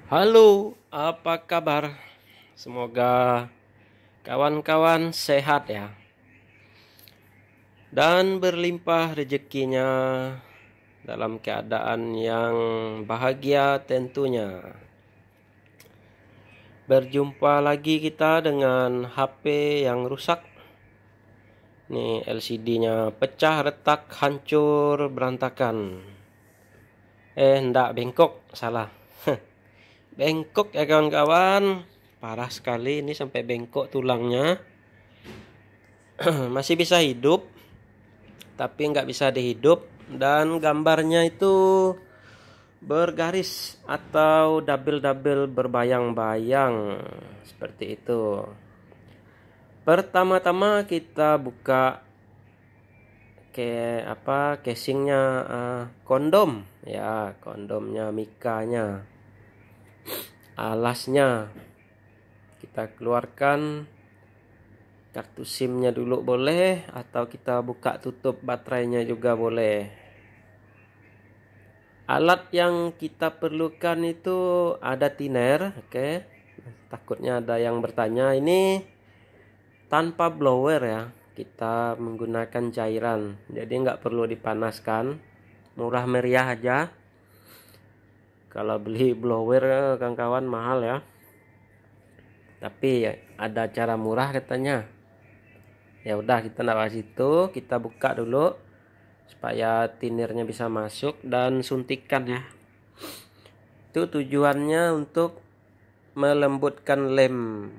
Halo, apa kabar? Semoga kawan-kawan sehat ya dan berlimpah rezekinya dalam keadaan yang bahagia tentunya. Berjumpa lagi kita dengan HP yang rusak. Nih LCD-nya pecah, retak, hancur, berantakan. Ndak bengkok, salah. Bengkok ya kawan-kawan. Parah sekali ini sampai bengkok tulangnya. Masih bisa hidup tapi nggak bisa dihidup, dan gambarnya itu bergaris atau double-double berbayang-bayang seperti itu. Pertama-tama kita buka casingnya, kondom ya, kondomnya, mikanya, alasnya kita keluarkan. Kartu SIM-nya dulu boleh, atau kita buka tutup baterainya juga boleh. Alat yang kita perlukan itu ada thinner, oke. Takutnya ada yang bertanya, ini tanpa blower ya. Kita menggunakan cairan, jadi nggak perlu dipanaskan. Murah meriah aja. Kalau beli blower kawan-kawan mahal ya. Tapi ada cara murah katanya. Ya udah, kita nggak bahas itu, kita buka dulu supaya tinernya bisa masuk dan suntikan ya. Itu tujuannya untuk melembutkan lem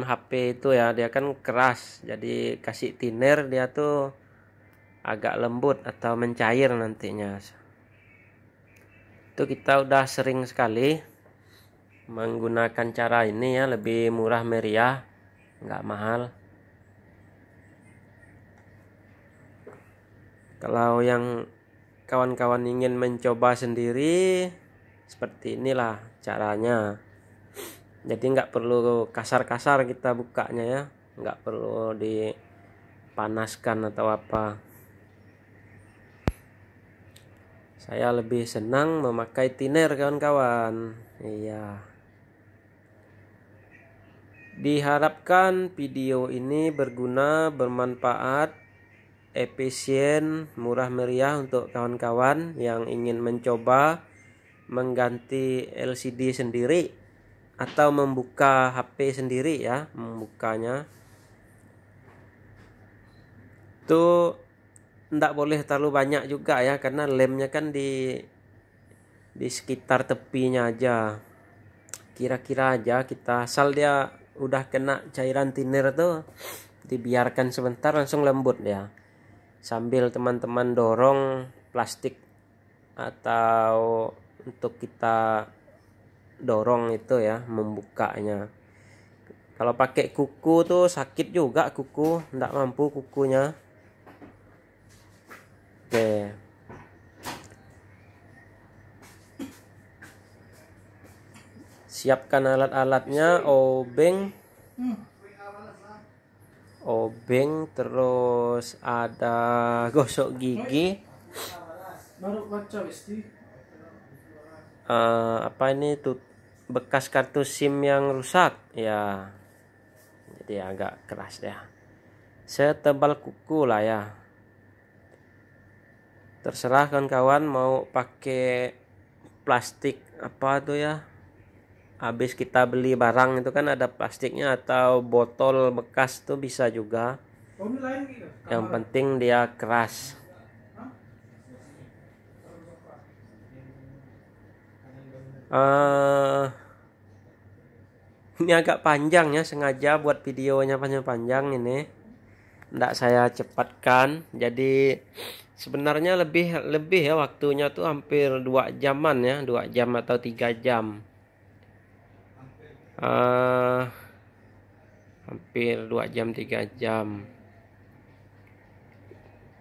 HP itu ya, dia kan keras, jadi kasih tiner dia tuh agak lembut atau mencair nantinya. Itu kita udah sering sekali menggunakan cara ini ya, lebih murah meriah, nggak mahal. Kalau yang kawan-kawan ingin mencoba sendiri, seperti inilah caranya. Jadi nggak perlu kasar-kasar kita bukanya ya, nggak perlu dipanaskan atau apa. Saya lebih senang memakai thinner kawan-kawan. Iya. Diharapkan video ini berguna, bermanfaat, efisien, murah meriah untuk kawan-kawan yang ingin mencoba mengganti LCD sendiri atau membuka HP sendiri ya, membukanya. Itu ndak boleh terlalu banyak juga ya, karena lemnya kan di sekitar tepinya aja. Kira-kira aja kita, asal dia udah kena cairan thinner tuh, dibiarkan sebentar langsung lembut ya. Sambil teman-teman dorong plastik atau untuk kita dorong itu ya, membukanya. Kalau pakai kuku tuh sakit juga kuku, ndak mampu kukunya. Oke. Siapkan alat-alatnya, obeng, terus ada gosok gigi. Apa ini tuh, bekas kartu SIM yang rusak ya, jadi agak keras ya, setebal kuku lah ya. Terserah kawan-kawan mau pakai plastik apa tuh ya, habis kita beli barang itu kan ada plastiknya, atau botol bekas tuh bisa juga. Yang penting dia keras. Ini agak panjang ya, sengaja buat videonya panjang-panjang ini, nggak saya cepatkan. Jadi sebenarnya lebih ya, waktunya tuh hampir 2 jaman ya, 2 jam atau 3 jam. Hampir 2 jam 3 jam.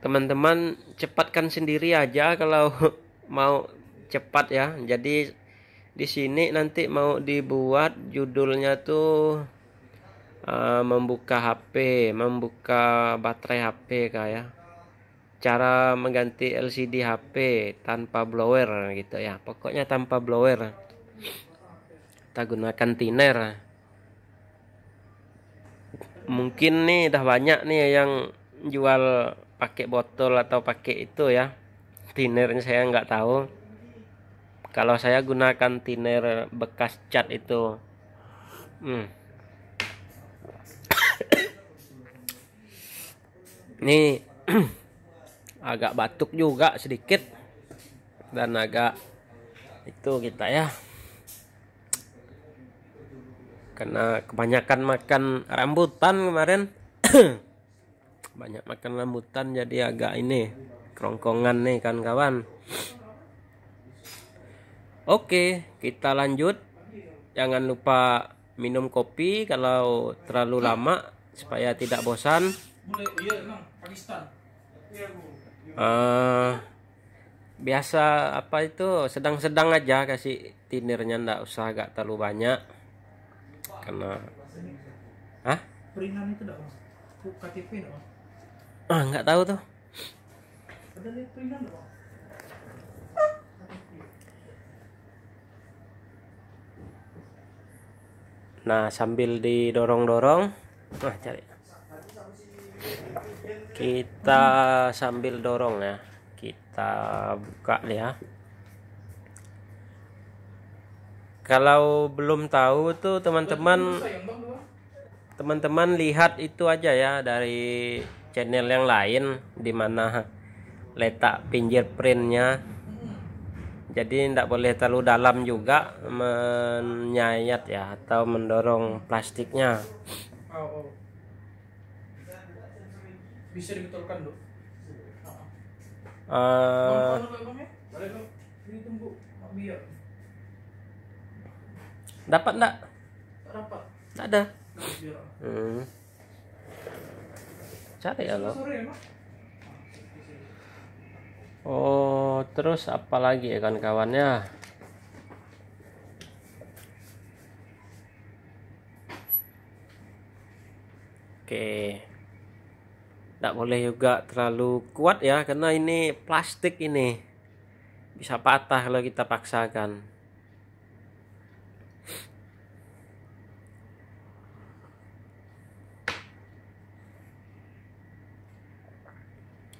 Teman-teman cepatkan sendiri aja kalau mau cepat ya. Jadi di sini nanti mau dibuat judulnya tuh membuka HP, membuka baterai HP kayak cara mengganti LCD HP tanpa blower gitu ya. Pokoknya tanpa blower. Kita gunakan thinner. Mungkin nih udah banyak nih yang jual pakai botol atau pakai itu ya. Thinnernya saya nggak tahu. Kalau saya gunakan thinner bekas cat itu. Ini agak batuk juga sedikit dan agak itu kita ya, karena kebanyakan makan rambutan kemarin. Banyak makan rambutan jadi agak ini kerongkongan nih kan kawan. Oke, kita lanjut. Jangan lupa minum kopi kalau terlalu lama supaya tidak bosan. Biasa apa itu sedang-sedang aja kasih tinernya, ndak usah agak terlalu banyak karena Perinan itu enggak, Mas? KTP enggak, Mas? nggak tahu tuh. Ada lihat perinan enggak, Mas? Nah, sambil didorong-dorong, cari. Kita sambil dorong ya. Kita buka ya. Kalau belum tahu tuh teman-teman lihat itu aja ya dari channel yang lain di mana letak fingerprintnya. Jadi tidak boleh terlalu dalam juga menyayat ya atau mendorong plastiknya. Bisa dibetulkan, Dok. Dapat enggak? Dapat. Enggak ada. Cari ya lo. Oh, terus apa lagi ya kawan-kawannya? Oke. Tidak boleh juga terlalu kuat ya, karena ini plastik ini bisa patah kalau kita paksakan.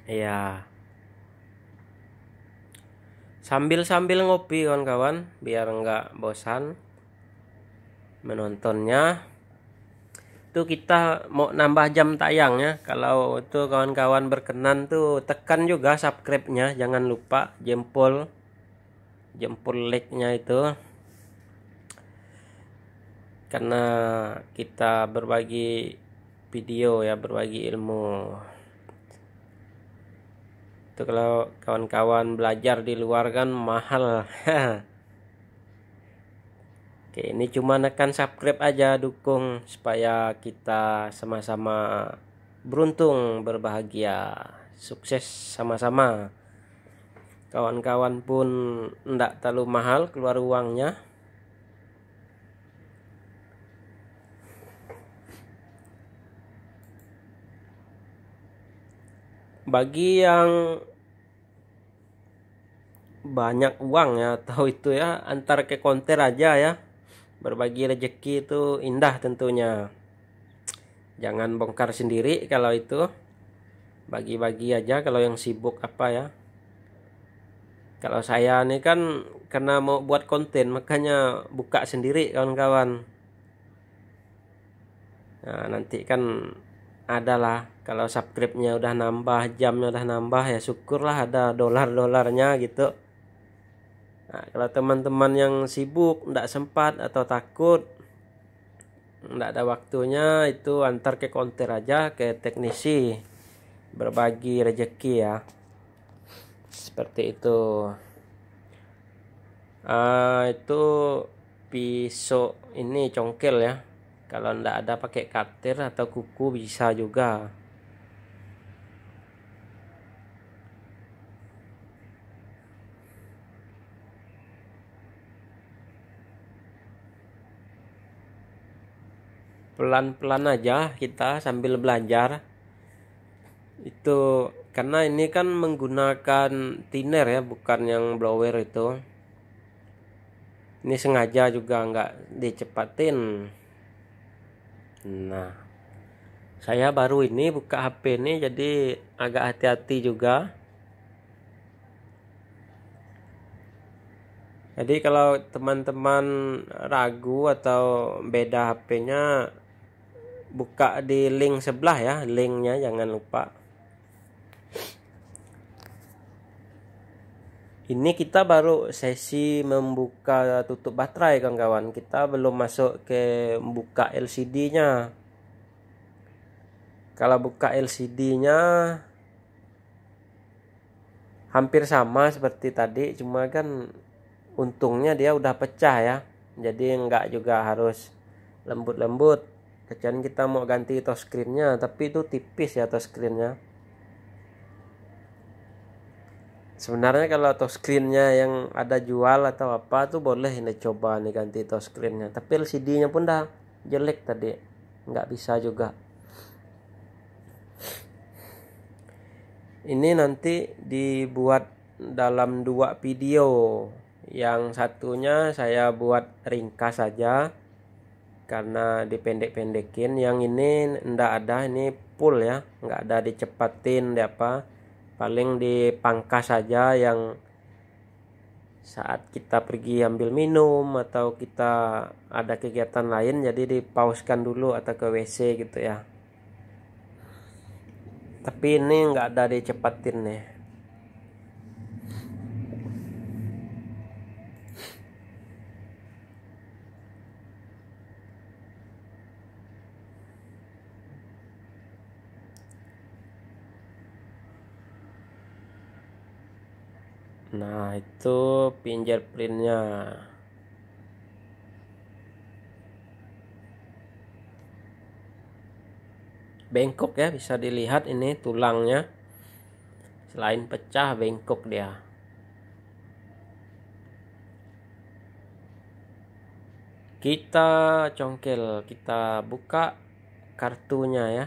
Ya. Sambil ngopi kawan-kawan biar nggak bosan menontonnya. Itu kita mau nambah jam tayangnya. Kalau itu kawan-kawan berkenan tuh tekan juga subscribe-nya, jangan lupa jempol like-nya itu, karena kita berbagi video ya, berbagi ilmu. Itu kalau kawan-kawan belajar di luar kan mahal. Oke, ini cuma nekan subscribe aja, dukung supaya kita sama-sama beruntung, berbahagia, sukses sama-sama. Kawan-kawan pun enggak terlalu mahal keluar uangnya. Bagi yang banyak uang ya atau itu ya, antar ke konter aja ya. Berbagi rezeki itu indah tentunya. Jangan bongkar sendiri kalau itu. Bagi-bagi aja kalau yang sibuk apa ya. Kalau saya nih kan karena mau buat konten makanya buka sendiri kawan-kawan. Nah, nanti kan adalah kalau subscribe-nya udah nambah, jamnya udah nambah ya syukurlah ada dolar-dolarnya gitu. Nah, kalau teman-teman yang sibuk enggak sempat atau takut enggak ada waktunya, itu antar ke konter aja, ke teknisi, berbagi rezeki ya, seperti itu. Itu pisau ini congkel ya, kalau enggak ada pakai cutter atau kuku bisa juga. Pelan-pelan aja kita sambil belajar. Itu karena ini kan menggunakan thinner ya, bukan yang blower itu. Ini sengaja juga nggak dicepatin. Nah, saya baru ini buka HP ini jadi agak hati-hati juga. Jadi kalau teman-teman ragu atau beda HP-nya, buka di link sebelah ya, linknya jangan lupa. Ini kita baru sesi membuka tutup baterai kawan-kawan. Kita belum masuk ke buka LCD-nya. Kalau buka LCD-nya hampir sama seperti tadi, cuma kan untungnya dia udah pecah ya. Jadi enggak juga harus lembut-lembut. Kecuali kita mau ganti touchscreen-nya, tapi itu tipis ya touchscreen-nya. Sebenarnya kalau touchscreen-nya yang ada jual atau apa tuh boleh ini coba nih ganti touchscreen-nya. Tapi LCD-nya pun dah jelek tadi, nggak bisa juga. Ini nanti dibuat dalam 2 video. Yang satunya saya buat ringkas saja karena dipendek-pendekin. Yang ini ndak ada, ini full ya, nggak ada dicepatin di apa. Paling dipangkas saja yang saat kita pergi ambil minum atau kita ada kegiatan lain, jadi dipauskan dulu atau ke WC gitu ya. Tapi ini nggak ada dicepatin nih. Nah itu fingerprintnya. Bengkok ya, bisa dilihat ini tulangnya. Selain pecah, bengkok dia. Kita congkel, kita buka kartunya ya.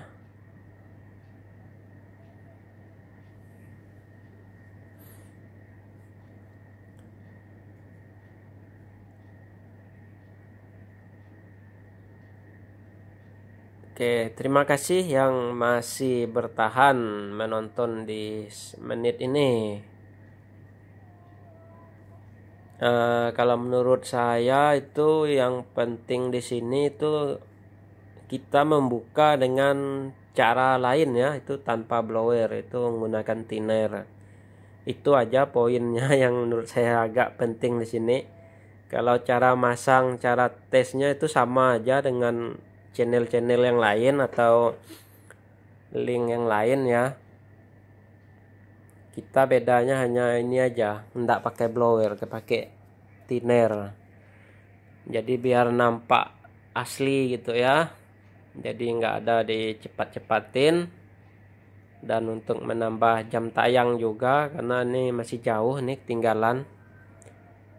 Oke, terima kasih yang masih bertahan menonton di menit ini. Kalau menurut saya itu yang penting di sini itu kita membuka dengan cara lain ya, itu tanpa blower, itu menggunakan thinner. Itu aja poinnya yang menurut saya agak penting di sini. Kalau cara masang, cara tesnya itu sama aja dengan channel-channel yang lain atau link yang lain ya. Kita bedanya hanya ini aja, enggak pakai blower, pakai thinner. Jadi biar nampak asli gitu ya. Jadi enggak ada dicepat-cepatin. Dan untuk menambah jam tayang juga, karena ini masih jauh nih ketinggalan.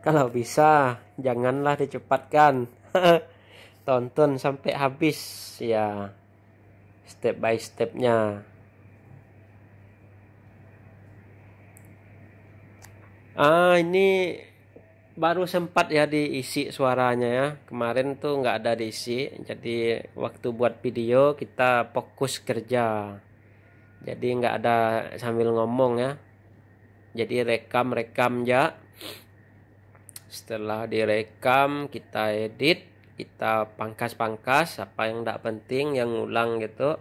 Kalau bisa janganlah dicepatkan. Tonton sampai habis ya, step by stepnya. Ini baru sempat ya diisi suaranya ya. Kemarin tuh nggak ada diisi. Jadi waktu buat video kita fokus kerja. Jadi nggak ada sambil ngomong ya. Jadi rekam ya. Setelah direkam kita edit, kita pangkas apa yang tidak penting, yang ulang gitu.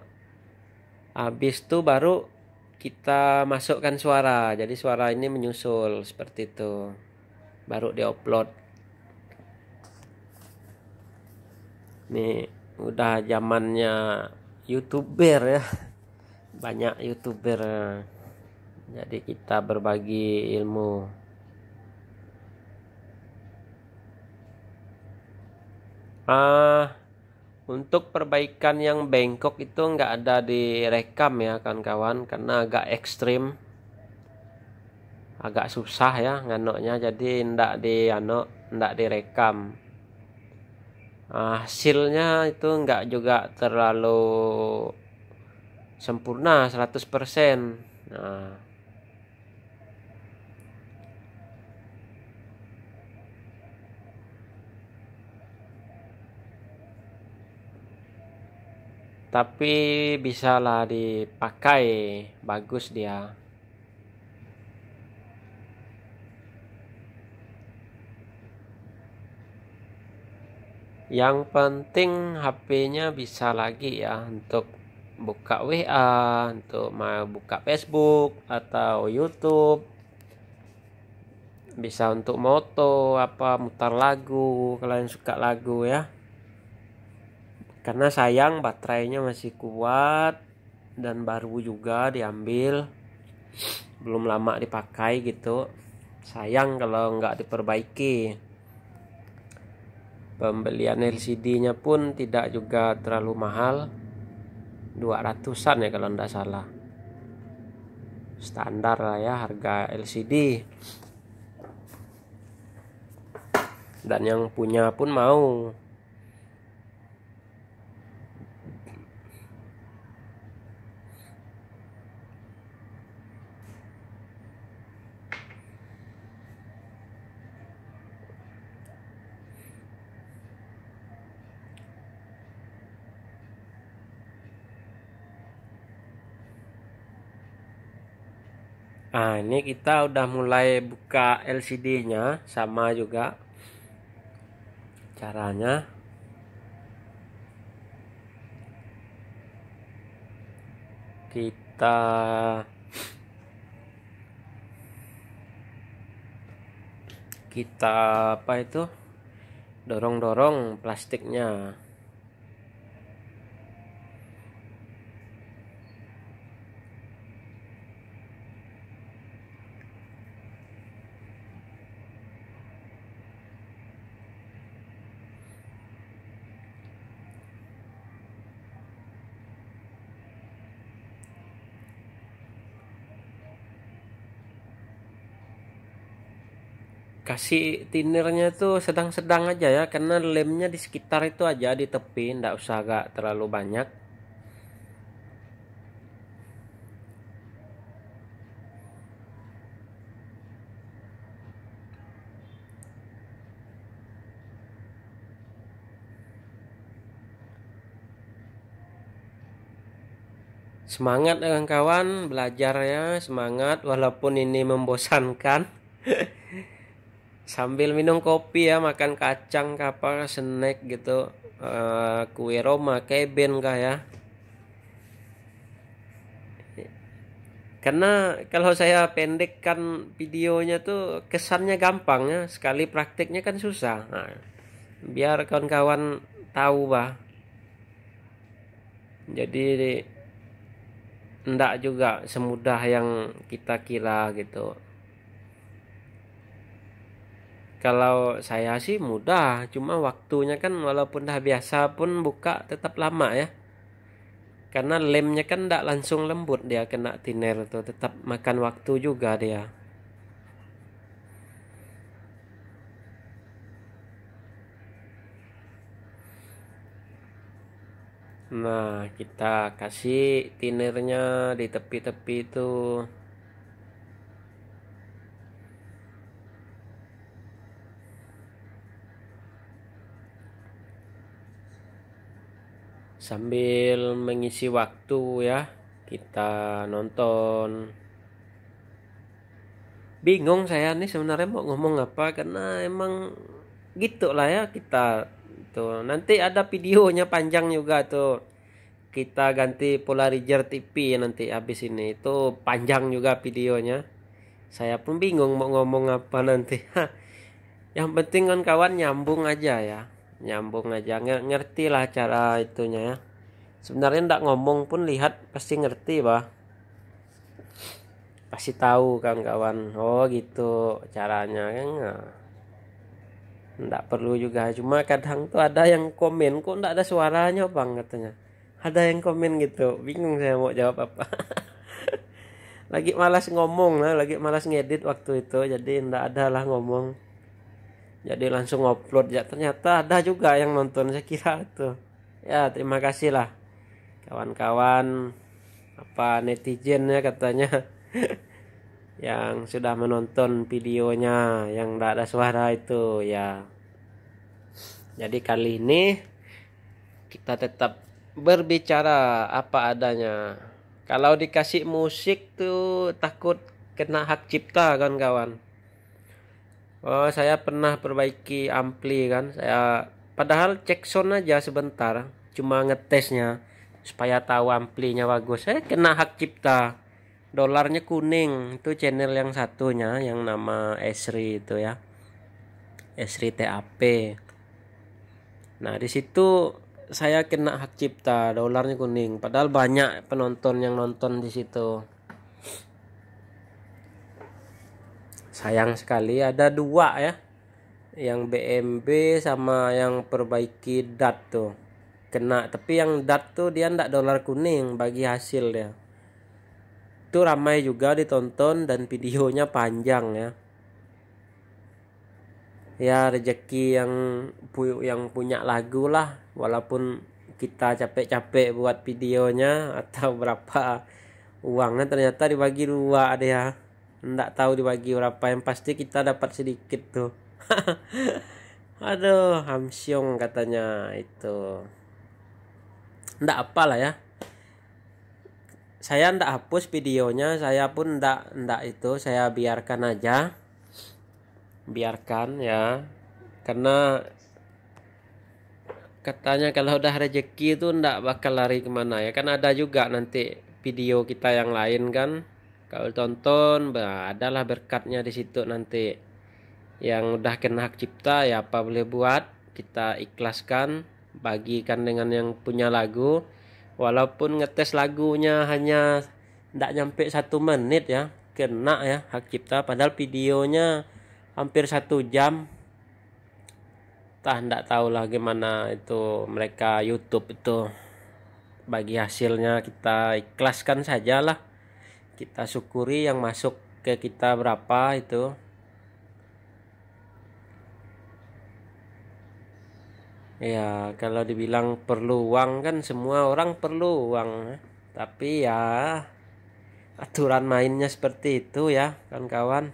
Habis itu baru kita masukkan suara. Jadi suara ini menyusul seperti itu. Baru diupload. Nih udah zamannya YouTuber ya. Banyak YouTuber. Jadi kita berbagi ilmu. Untuk perbaikan yang bengkok itu nggak ada direkam ya kawan-kawan, karena agak ekstrim, agak susah ya nganoknya, jadi ndak direkam. Hasilnya itu nggak juga terlalu sempurna 100%. tapi bisalah dipakai, bagus dia. Yang penting HP-nya bisa lagi ya untuk buka WA, untuk mau buka Facebook atau YouTube. Bisa untuk moto, mutar lagu kalau yang suka lagu ya. Karena sayang baterainya masih kuat dan baru juga diambil. Belum lama dipakai gitu. Sayang kalau nggak diperbaiki. Pembelian LCD-nya pun tidak juga terlalu mahal, 200-an ya kalau tidak salah. Standar lah ya harga LCD. Dan yang punya pun mau. Nah, ini kita udah mulai buka LCD-nya, sama juga caranya. Kita apa itu? Dorong-dorong plastiknya. Kasih tinernya tuh sedang-sedang aja ya, karena lemnya di sekitar itu aja, di tepi, ndak usah agak terlalu banyak. Semangat kawan-kawan belajar ya, semangat walaupun ini membosankan. Sambil minum kopi ya, makan kacang apa snack gitu, kue Roma, keben kah ya. Karena kalau saya pendekkan videonya tuh kesannya gampang ya, sekali praktiknya kan susah. Nah, biar kawan-kawan tahu bah. Jadi ndak juga semudah yang kita kira gitu. Kalau saya sih mudah, cuma waktunya kan walaupun dah biasa pun buka tetap lama ya. Karena lemnya kan ndak langsung lembut, dia kena thinner tuh, tetap makan waktu juga dia. Nah, kita kasih thinnernya di tepi-tepi itu. Sambil mengisi waktu ya, kita nonton. Bingung saya nih sebenarnya mau ngomong apa, karena emang gitu lah ya kita tuh. Nanti ada videonya panjang juga tuh. Kita ganti polarizer TV nanti habis ini. Itu panjang juga videonya. Saya pun bingung mau ngomong apa nanti. Yang penting kan kawan nyambung aja ya. Nyambung aja, ngerti lah cara itunya ya. Sebenarnya ndak ngomong pun lihat pasti ngerti bah. Pasti tahu kawan-kawan. Oh gitu caranya kan. Nggak perlu juga, cuma kadang tuh ada yang komen kok nggak ada suaranya bang katanya. Ada yang komen gitu, bingung saya mau jawab apa. Lagi malas ngomong lah, lagi malas ngedit waktu itu, jadi nggak ada lah ngomong. Jadi langsung upload ya, ternyata ada juga yang nonton, saya kira tuh. Ya terima kasih lah kawan-kawan netizen ya katanya. Yang sudah menonton videonya yang nggak ada suara itu ya. Jadi kali ini kita tetap berbicara apa adanya. Kalau dikasih musik tuh takut kena hak cipta kawan-kawan. Oh, saya pernah perbaiki ampli kan. Saya padahal cek sound aja sebentar, cuma ngetesnya supaya tahu amplinya bagus. Saya kena hak cipta. Dolarnya kuning. Itu channel yang satunya yang nama Esri itu ya. Esri TAP. Nah, di situ saya kena hak cipta, dolarnya kuning. Padahal banyak penonton yang nonton di situ. Sayang sekali ada dua ya, yang BMB sama yang perbaiki DAT tuh kena. Tapi yang DAT tuh dia ndak dolar kuning bagi hasil dia. Itu ramai juga ditonton dan videonya panjang ya. Ya rezeki yang punya lagu lah, walaupun kita capek-capek buat videonya atau berapa uangnya, ternyata dibagi dua dia. Nggak tahu dibagi berapa, yang pasti kita dapat sedikit tuh. Aduh, hamsyong katanya itu. Nggak apa lah ya. Saya nggak hapus videonya, saya pun nggak itu, saya biarkan aja. Biarkan ya. Karena katanya kalau udah rezeki itu ndak bakal lari kemana ya. Kan ada juga nanti video kita yang lain kan. Kalau tonton, adalah berkatnya di situ nanti. Yang udah kena hak cipta ya apa boleh buat, kita ikhlaskan, bagikan dengan yang punya lagu. Walaupun ngetes lagunya hanya ndak nyampe 1 menit ya, kena ya hak cipta. Padahal videonya hampir 1 jam. Ndak tahu lah gimana itu mereka YouTube itu bagi hasilnya. Kita ikhlaskan sajalah, kita syukuri yang masuk ke kita berapa itu. Ya kalau dibilang perlu uang kan semua orang perlu uang, tapi ya aturan mainnya seperti itu ya kawan-kawan.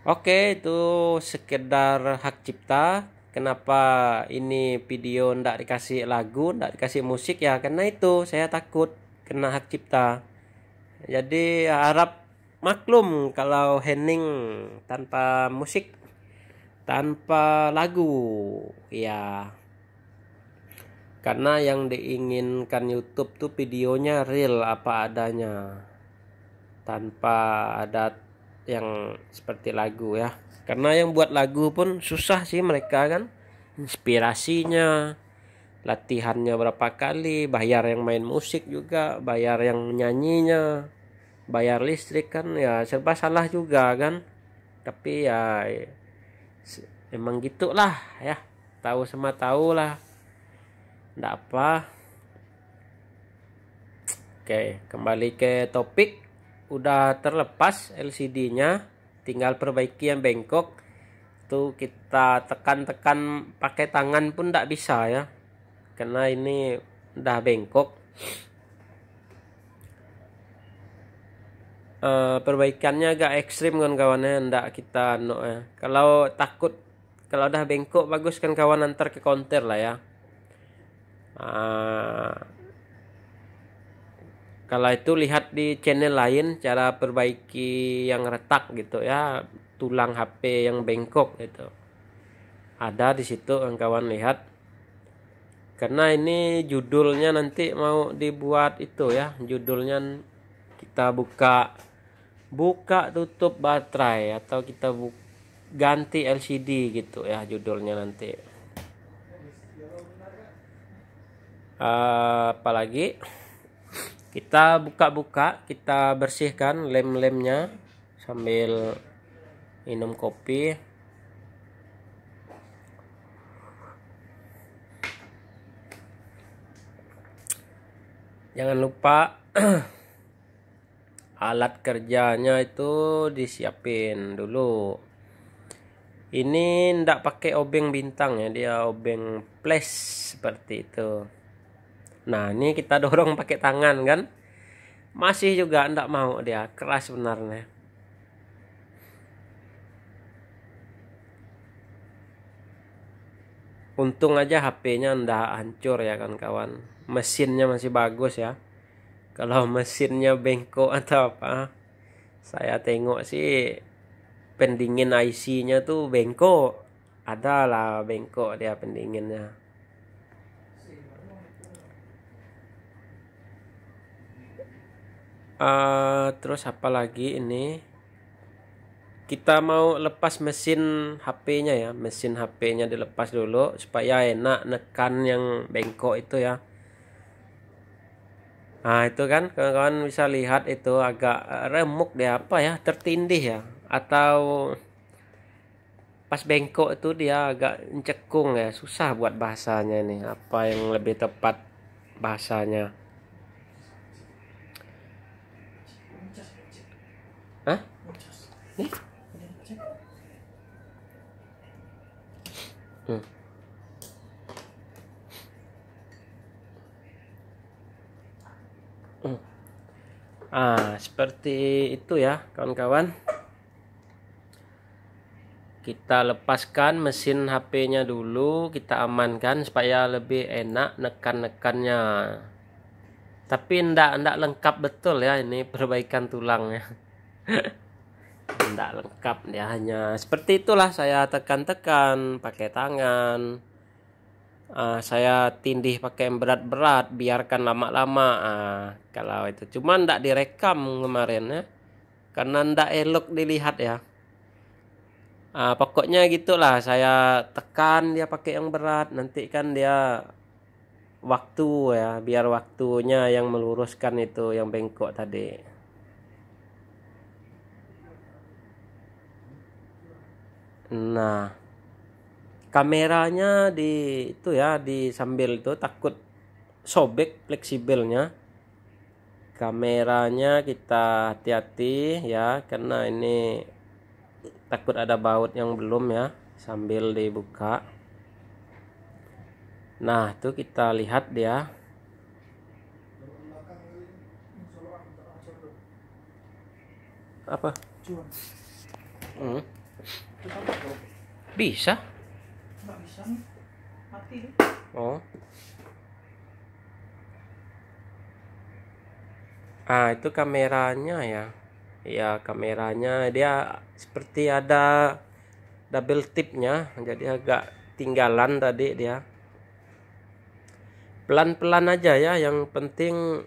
Oke, itu sekedar hak cipta. Kenapa ini video ndak dikasih lagu, ndak dikasih musik ya? Karena itu saya takut kena hak cipta. Jadi harap maklum kalau Henning tanpa musik, tanpa lagu ya. Karena yang diinginkan YouTube tuh videonya real apa adanya, tanpa ada yang seperti lagu ya. Karena yang buat lagu pun susah sih mereka kan, inspirasinya, latihannya berapa kali, bayar yang main musik juga, bayar yang nyanyinya, bayar listrik kan, ya serba salah juga kan. Tapi ya emang gitulah ya, tahu sama tahu lah, ndak apa. Oke, kembali ke topik. Udah terlepas LCD-nya, tinggal perbaiki yang bengkok. Tuh kita tekan-tekan pakai tangan pun ndak bisa ya, karena ini udah bengkok. Perbaikannya agak ekstrim kan kawannya, ndak kita no ya. Kalau takut, kalau udah bengkok bagus kan kawan, antar ke counter lah ya. Kalau itu lihat di channel lain cara perbaiki yang retak gitu ya, tulang HP yang bengkok gitu. Ada di situ kawan lihat. Karena ini judulnya nanti mau dibuat itu ya, judulnya kita buka tutup baterai atau kita ganti LCD gitu ya judulnya nanti. Apalagi kita buka-buka, kita bersihkan lem-lemnya sambil minum kopi. Jangan lupa alat kerjanya itu disiapin dulu. Ini ndak pakai obeng bintang ya, dia obeng flash seperti itu. Nah, ini kita dorong pakai tangan kan, masih juga ndak mau, dia keras sebenarnya. Untung aja HP-nya ndak hancur ya kawan-kawan. Mesinnya masih bagus ya. Kalau mesinnya bengkok atau apa, saya tengok sih pendingin IC-nya tuh bengkok. Ada lah bengkok dia pendinginnya. Terus apa lagi ini? Kita mau lepas mesin HP-nya ya. Mesin HP-nya dilepas dulu supaya enak nekan yang bengkok itu ya. Nah itu kan kawan-kawan bisa lihat itu agak remuk dia apa ya, tertindih ya. Atau pas bengkok itu dia agak cekung ya. Susah buat bahasanya ini. Apa yang lebih tepat bahasanya? Hah? Nih? Hmm. Seperti itu ya kawan-kawan. Kita lepaskan mesin HP-nya dulu, kita amankan supaya lebih enak nekan-nekannya. Tapi ndak lengkap betul ya ini perbaikan tulangnya. Ndak lengkap, dia hanya seperti itulah, saya tekan-tekan pakai tangan. Saya tindih pakai yang berat-berat, biarkan lama-lama. Kalau itu cuma ndak direkam kemarin ya, karena ndak elok dilihat ya. Pokoknya gitulah, saya tekan dia pakai yang berat, nanti kan dia waktu ya, biar waktunya yang meluruskan itu yang bengkok tadi. Nah, kameranya di itu ya, di sambil itu takut sobek fleksibelnya. Kameranya kita hati-hati ya, karena ini takut ada baut yang belum ya, sambil dibuka. Nah, itu kita lihat dia. Apa? Bisa? Nggak bisa nih. Mati deh. Oh. Itu kameranya ya. Ya, kameranya dia seperti ada double tipnya, jadi agak tinggalan tadi dia. Pelan-pelan aja ya, yang penting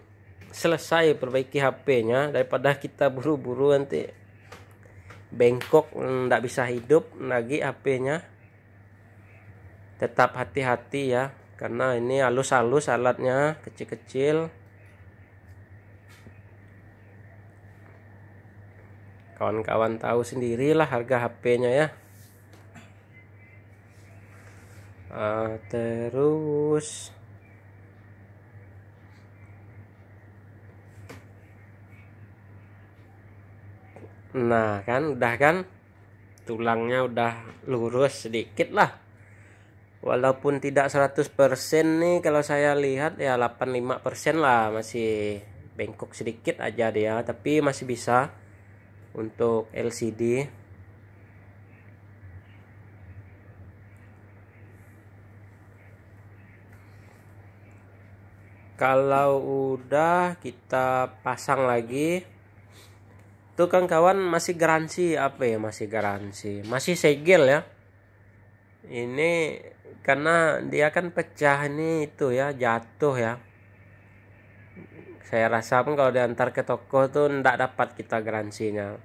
selesai perbaiki HP-nya daripada kita buru-buru nanti bengkok, nggak bisa hidup lagi HP-nya. Tetap hati-hati ya, karena ini halus-halus alatnya, kecil-kecil. Kawan-kawan tahu sendirilah harga HP-nya ya. Terus nah kan udah kan, tulangnya udah lurus sedikit lah, walaupun tidak 100% nih, kalau saya lihat ya 85% lah, masih bengkok sedikit aja dia, tapi masih bisa untuk LCD. Kalau udah kita pasang lagi tuh kan kawan, masih garansi apa ya, masih garansi, masih segel ya ini, karena dia kan pecah ini itu ya, jatuh ya. Saya rasa pun kalau diantar ke toko tuh ndak dapat kita garansinya,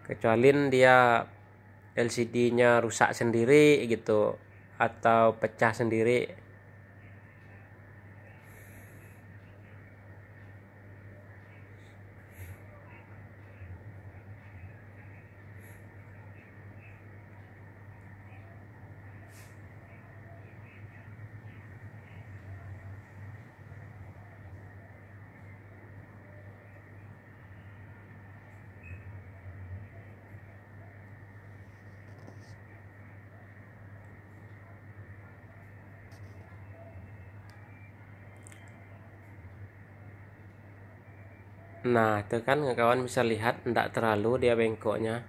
kecuali dia LCD-nya rusak sendiri gitu atau pecah sendiri. Nah itu kan kawan bisa lihat ndak terlalu dia bengkoknya.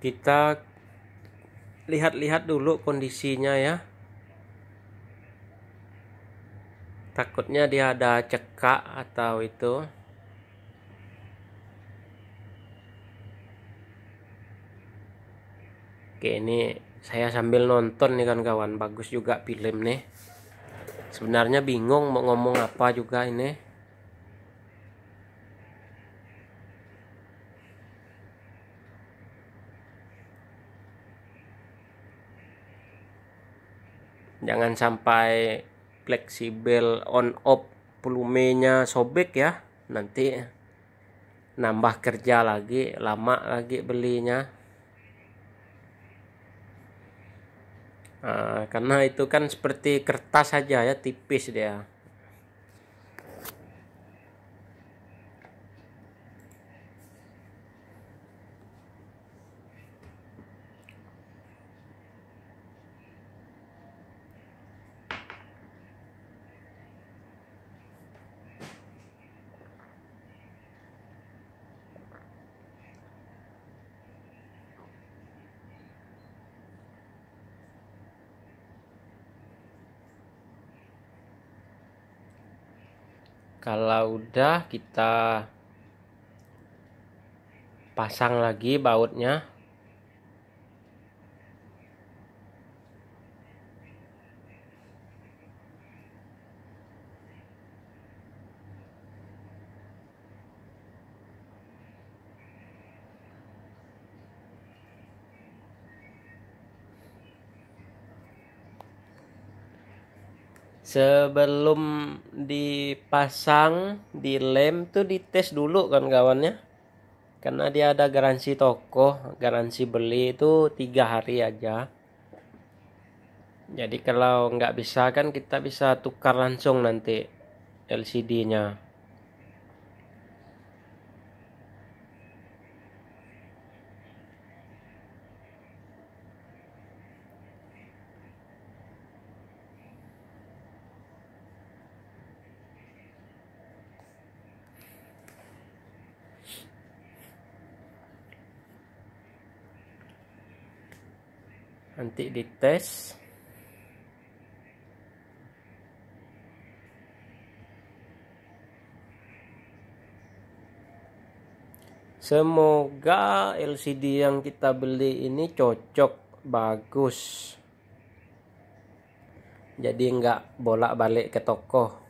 Kita lihat-lihat dulu kondisinya ya. Takutnya dia ada cekak atau itu. Oke, ini saya sambil nonton nih kan kawan. Bagus juga film nih. Sebenarnya bingung mau ngomong apa juga ini. Jangan sampai fleksibel on off volumenya sobek ya. Nanti nambah kerja lagi, lama lagi belinya. Karena itu kan seperti kertas saja ya, tipis dia. Kalau udah kita pasang lagi bautnya. Sebelum dipasang, dilem tuh dites dulu kan kawannya. Karena dia ada garansi toko, garansi beli itu 3 hari aja. Jadi kalau nggak bisa kan kita bisa tukar langsung nanti LCD-nya. Nanti dites. Semoga LCD yang kita beli ini cocok, bagus. Jadi nggak bolak-balik ke toko.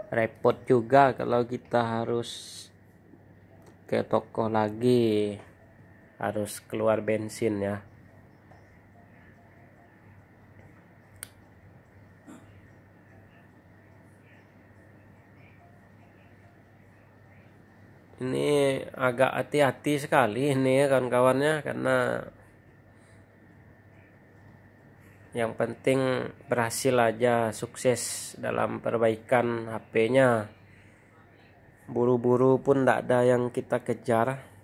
Repot juga kalau kita harus ke toko lagi, harus keluar bensin ya. Ini agak hati-hati sekali ini kawan-kawannya, karena yang penting berhasil aja, sukses dalam perbaikan HP-nya. Buru-buru pun tidak ada yang kita kejar.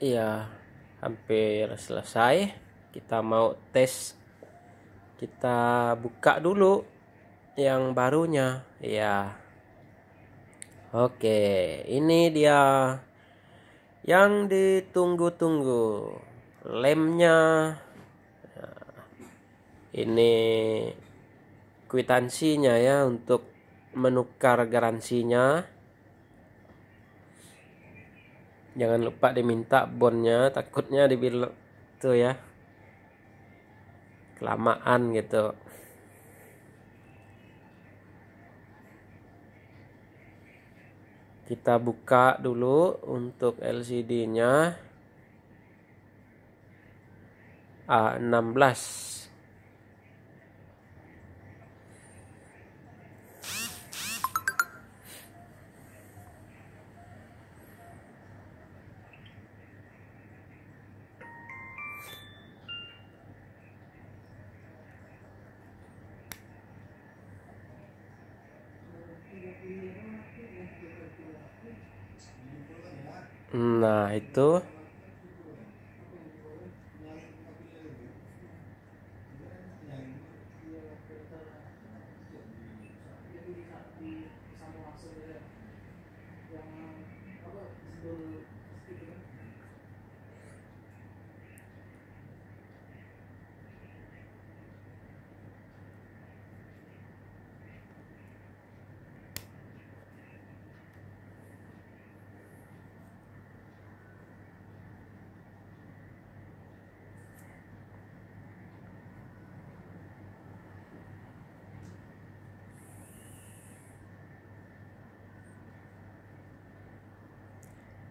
Iya, hampir selesai. Kita mau tes. Kita buka dulu yang barunya. Iya. Oke, ini dia yang ditunggu-tunggu. Lemnya. Ini kwitansinya ya untuk menukar garansinya. Jangan lupa diminta bonnya, takutnya dibilang tuh ya kelamaan gitu. Kita buka dulu untuk LCD-nya A16. Nah, itu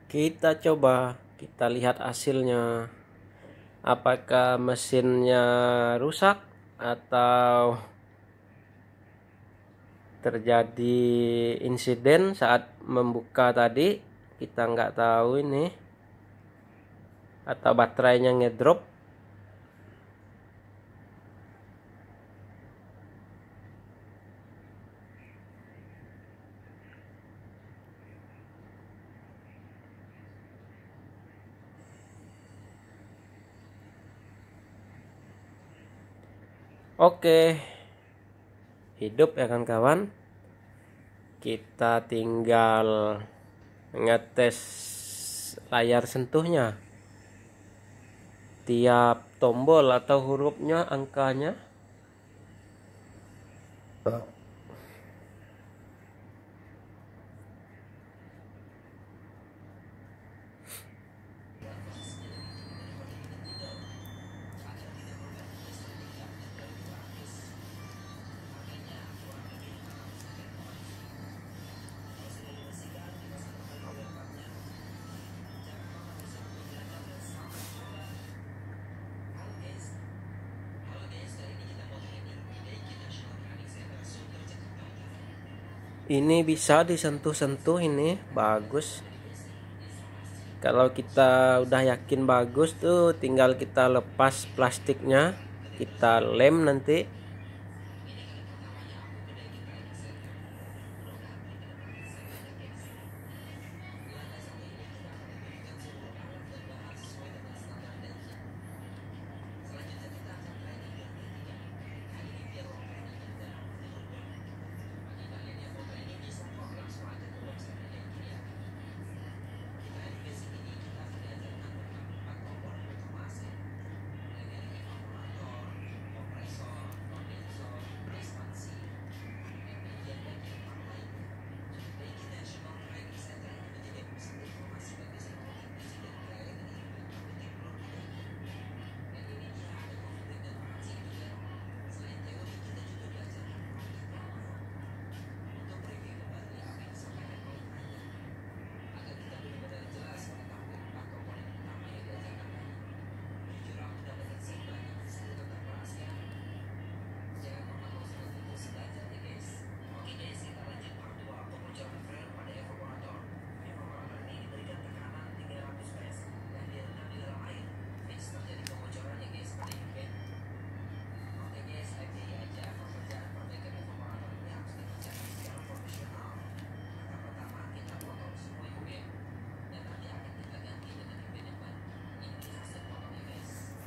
kita coba, kita lihat hasilnya. Apakah mesinnya rusak atau terjadi insiden saat membuka tadi, kita nggak tahu ini, atau baterainya ngedrop. Oke, hidup ya kawan-kawan. Kita tinggal ngetes layar sentuhnya. Tiap tombol atau hurufnya, angkanya. Ini bisa disentuh-sentuh, ini bagus. Kalau kita udah yakin bagus tuh, tinggal kita lepas plastiknya, kita lem nanti.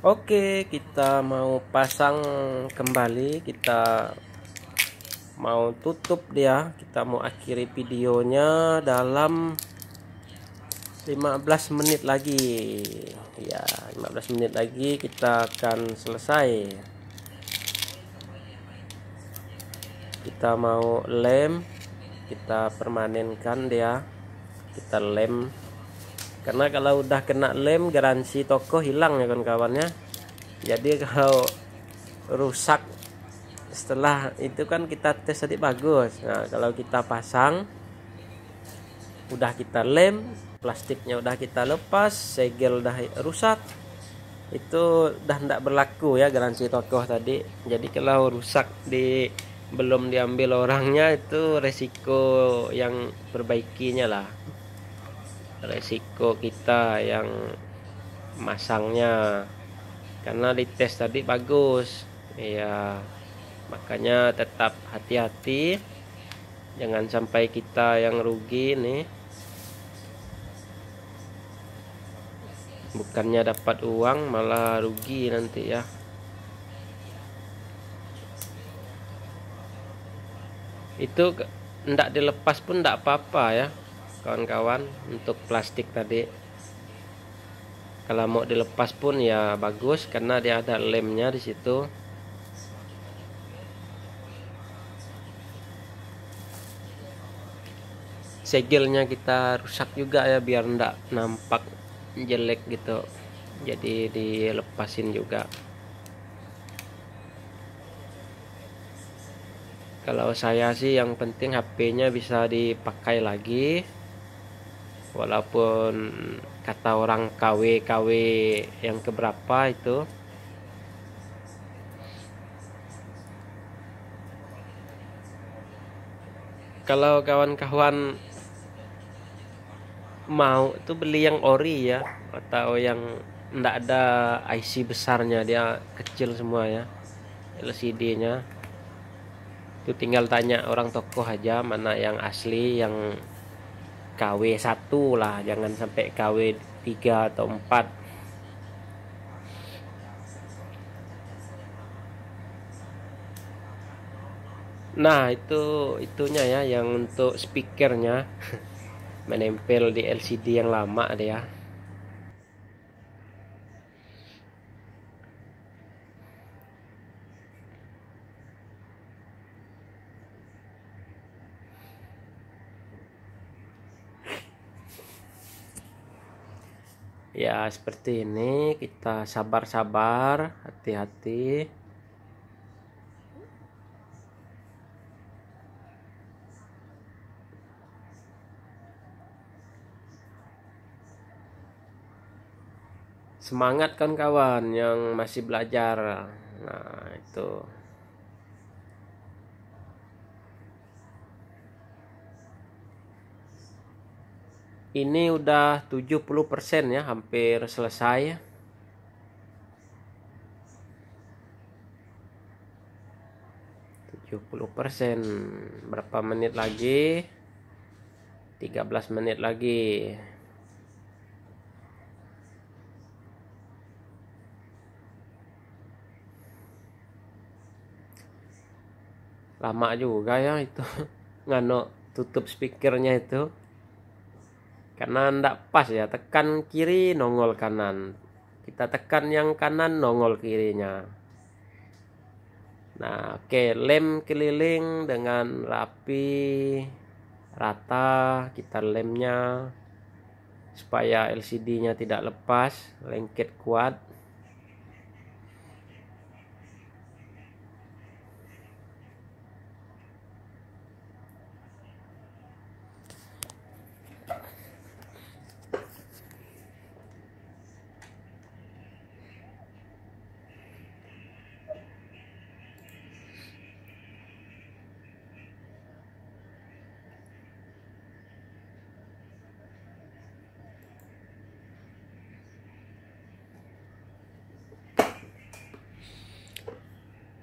Oke, kita mau pasang kembali, kita mau tutup dia, kita mau akhiri videonya dalam 15 menit lagi. Ya, 15 menit lagi kita akan selesai. Kita mau lem, kita permanenkan dia, kita lem. Karena kalau udah kena lem, garansi toko hilang ya kawan-kawannya. Jadi kalau rusak setelah itu kan kita tes tadi bagus. Nah, kalau kita pasang udah kita lem, plastiknya udah kita lepas, segel udah rusak, itu udah tidak berlaku ya garansi toko tadi. Jadi kalau rusak belum diambil orangnya, itu resiko yang perbaikinya lah, resiko kita yang masangnya. Karena di tes tadi bagus ya, makanya tetap hati-hati, jangan sampai kita yang rugi nih, bukannya dapat uang malah rugi nanti ya. Itu enggak dilepas pun enggak apa-apa ya kawan-kawan. Untuk plastik tadi kalau mau dilepas pun ya bagus, karena dia ada lemnya di situ. Segelnya kita rusak juga ya, biar enggak nampak jelek gitu, jadi dilepasin juga. Kalau saya sih yang penting HP-nya bisa dipakai lagi, walaupun kata orang KW yang keberapa itu. Kalau kawan-kawan mau tuh beli yang ori ya, atau yang enggak ada IC besarnya, dia kecil semua ya LCD-nya. Itu tinggal tanya orang toko aja mana yang asli, yang KW1 lah, jangan sampai KW3 atau 4. Nah, itunya ya, yang untuk speakernya menempel di LCD yang lama dia. Ya seperti ini, kita sabar-sabar, hati-hati. Semangat kan kawan yang masih belajar. Nah itu. Ini udah 70% ya, hampir selesai. %70. Berapa menit lagi? 13 menit lagi. Lama juga ya itu ngano tutup speakernya itu, karena ndak pas ya, tekan kiri nongol kanan, kita tekan yang kanan nongol kirinya. Nah oke, lem keliling dengan rapi, rata kita lemnya supaya LCD-nya tidak lepas, lengket kuat.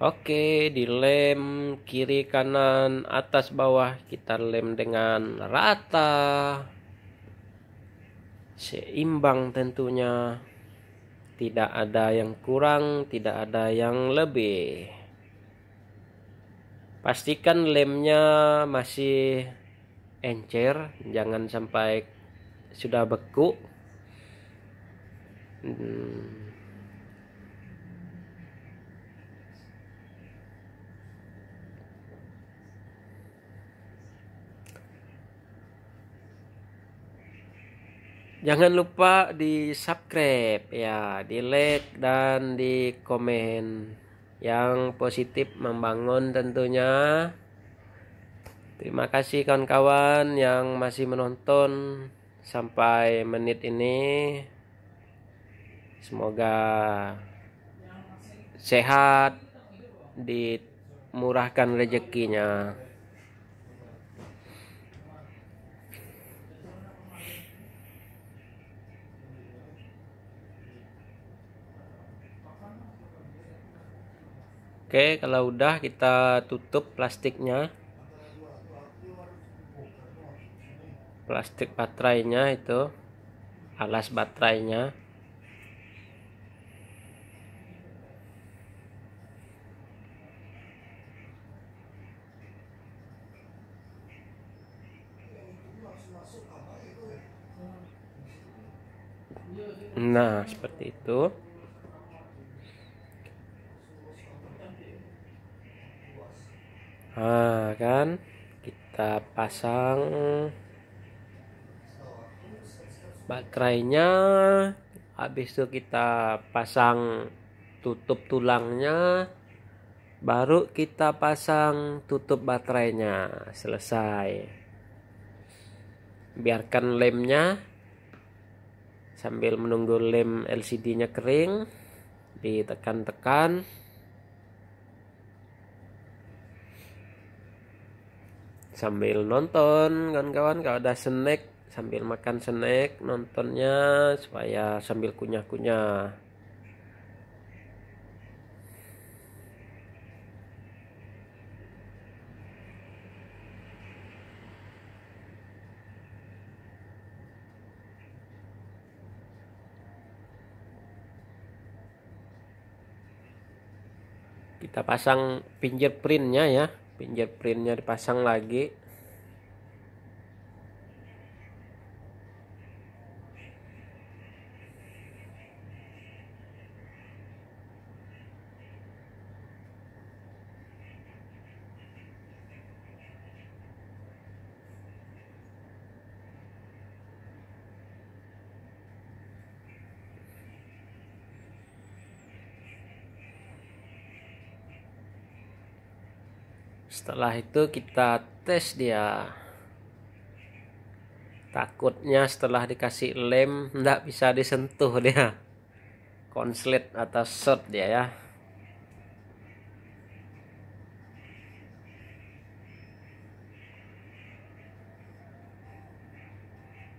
Oke, dilem kiri kanan atas bawah, kita lem dengan rata, seimbang tentunya, tidak ada yang kurang, tidak ada yang lebih. Pastikan lemnya masih encer, jangan sampai sudah beku. Jangan lupa di subscribe ya, di like dan di komen yang positif, membangun tentunya. Terima kasih kawan-kawan yang masih menonton sampai menit ini. Semoga sehat, dimurahkan rezekinya. Oke, kalau udah kita tutup plastiknya. Plastik baterainya itu, alas baterainya. Nah, seperti itu. Nah, kan kita pasang baterainya, habis itu kita pasang tutup tulangnya, baru kita pasang tutup baterainya. Selesai. Biarkan lemnya, sambil menunggu lem LCD-nya kering, ditekan-tekan. Sambil nonton kawan-kawan, kalau ada snack, sambil makan snack, nontonnya supaya sambil kunyah-kunyah. Kita pasang fingerprintnya ya, fingerprintnya dipasang lagi. Setelah itu kita tes dia. Takutnya setelah dikasih lem nggak bisa disentuh dia, konslet atau short dia ya.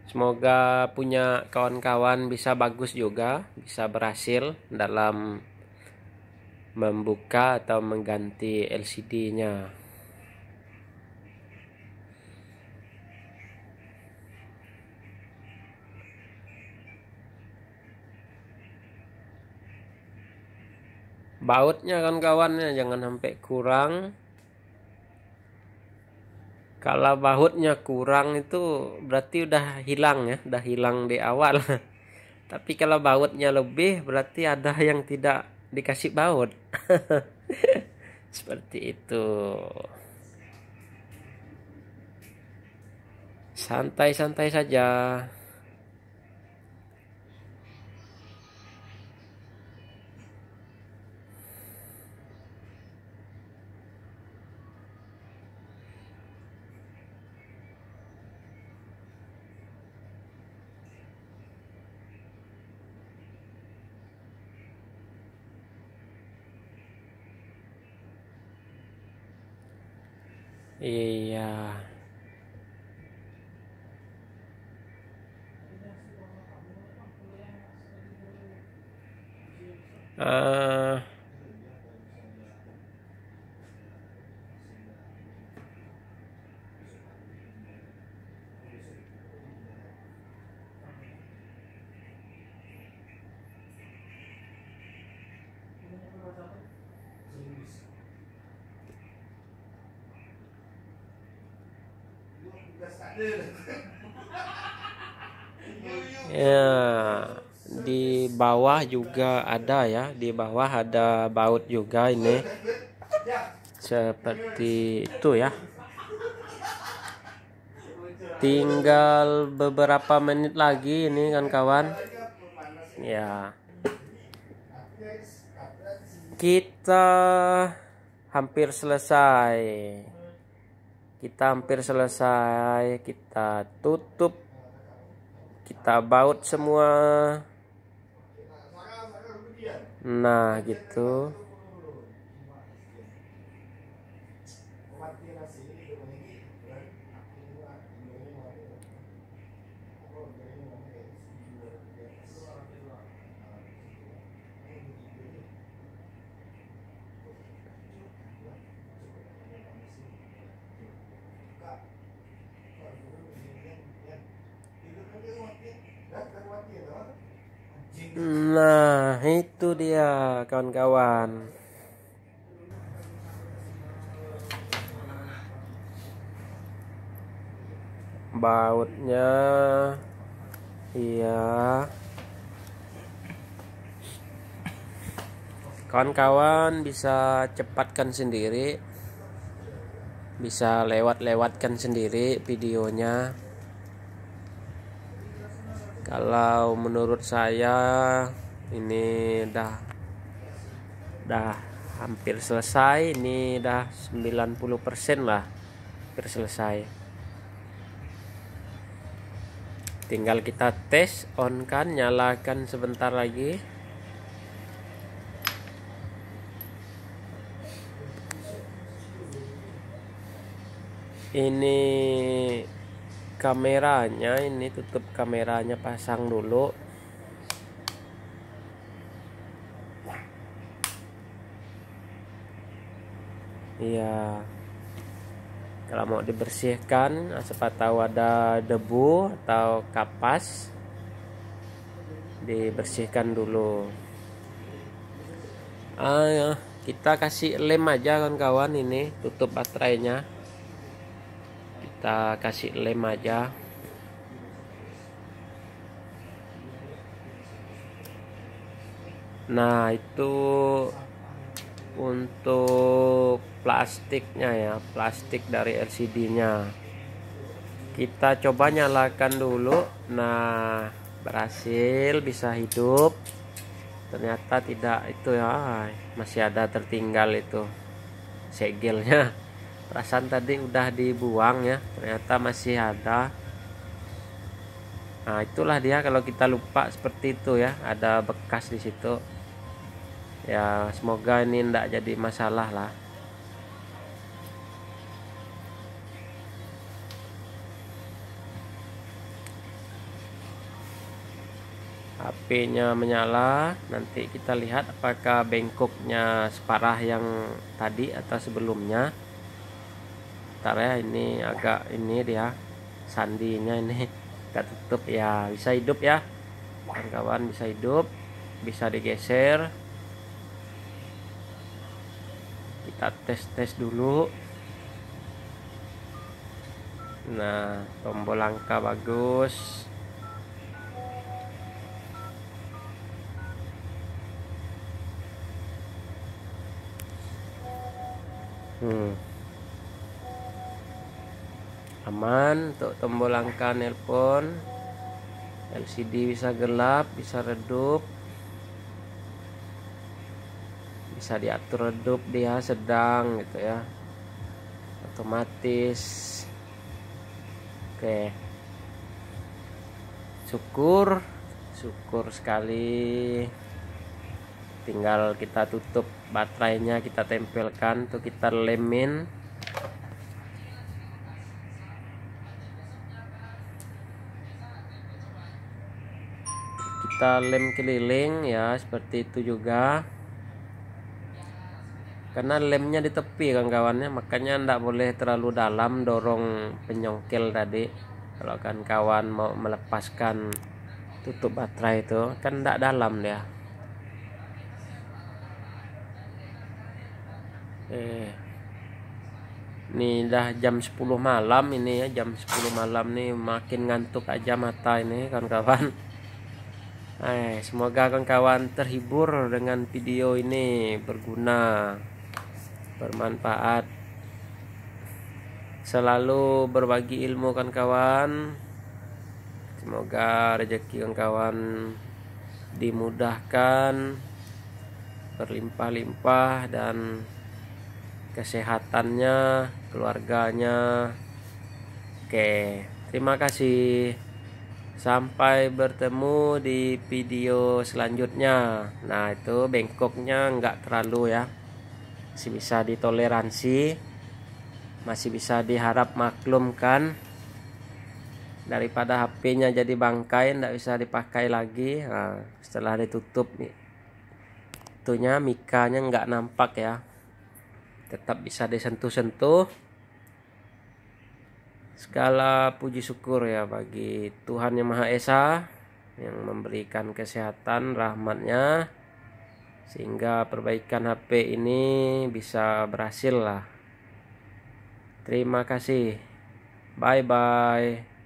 Semoga punya kawan-kawan bisa bagus juga, bisa berhasil dalam membuka atau mengganti LCD-nya. Bautnya kawan-kawannya jangan sampai kurang. Kalau bautnya kurang itu berarti udah hilang ya, udah hilang di awal. Tapi kalau bautnya lebih berarti ada yang tidak dikasih baut. Seperti itu. Santai-santai saja. Iya. Ah, ya, di bawah juga ada ya, di bawah ada baut juga ini. Seperti itu ya. Tinggal beberapa menit lagi ini kan kawan. Ya. Kita hampir selesai. Kita hampir selesai, kita tutup, kita baut semua. Nah gitu. Nah itu dia kawan-kawan. Bautnya iya, kawan-kawan bisa cepatkan sendiri, bisa lewatkan sendiri videonya. Kalau menurut saya ini dah hampir selesai, ini dah 90% lah hampir selesai. Tinggal kita tes, on kan, nyalakan sebentar lagi. Ini kameranya, ini tutup kameranya, pasang dulu. Iya, kalau mau dibersihkan, siapa tahu ada debu atau kapas, dibersihkan dulu. Kita kasih lem aja kawan-kawan, ini tutup baterainya, kita kasih lem aja. Nah itu untuk plastiknya ya, plastik dari LCD-nya. Kita coba nyalakan dulu. Nah berhasil, bisa hidup. Ternyata tidak, itu ya masih ada tertinggal itu segelnya. Perasaan tadi udah dibuang ya, ternyata masih ada. Nah itulah dia kalau kita lupa seperti itu ya, ada bekas di situ. Ya semoga ini tidak jadi masalah lah. HP-nya menyala, nanti kita lihat apakah bengkoknya separah yang tadi atau sebelumnya. Ntar ya, ini agak ini dia sandinya ini agak tutup ya, bisa hidup ya kawan-kawan, bisa hidup, bisa digeser. Kita tes dulu. Nah tombol angka bagus. Aman untuk tombol angka nelpon. LCD bisa gelap, bisa redup, bisa diatur redup dia sedang gitu ya, otomatis. Oke, syukur sekali. Tinggal kita tutup baterainya, kita tempelkan tuh, kita lemin. Kita lem keliling ya, seperti itu juga. Karena lemnya di tepi kawan-kawannya, makanya ndak boleh terlalu dalam dorong penyongkel tadi. Kalau kan kawan mau melepaskan tutup baterai itu kan ndak dalam dia. Ini dah jam 10 malam ini ya, jam 10 malam nih, makin ngantuk aja mata ini kawan-kawan. Semoga kawan-kawan terhibur dengan video ini, berguna, bermanfaat. Selalu berbagi ilmu kawan-kawan. Semoga rezeki kawan-kawan dimudahkan, berlimpah-limpah, dan kesehatannya keluarganya. Oke, terima kasih. Sampai bertemu di video selanjutnya. Nah, itu bengkoknya nggak terlalu ya, masih bisa ditoleransi, masih bisa diharap maklumkan. Daripada HP-nya jadi bangkai, nggak bisa dipakai lagi. Nah, setelah ditutup nih, itunya mikanya nggak nampak ya, tetap bisa disentuh-sentuh. Segala puji syukur ya bagi Tuhan Yang Maha Esa yang memberikan kesehatan rahmatnya, sehingga perbaikan HP ini bisa berhasil lah. Terima kasih. Bye bye.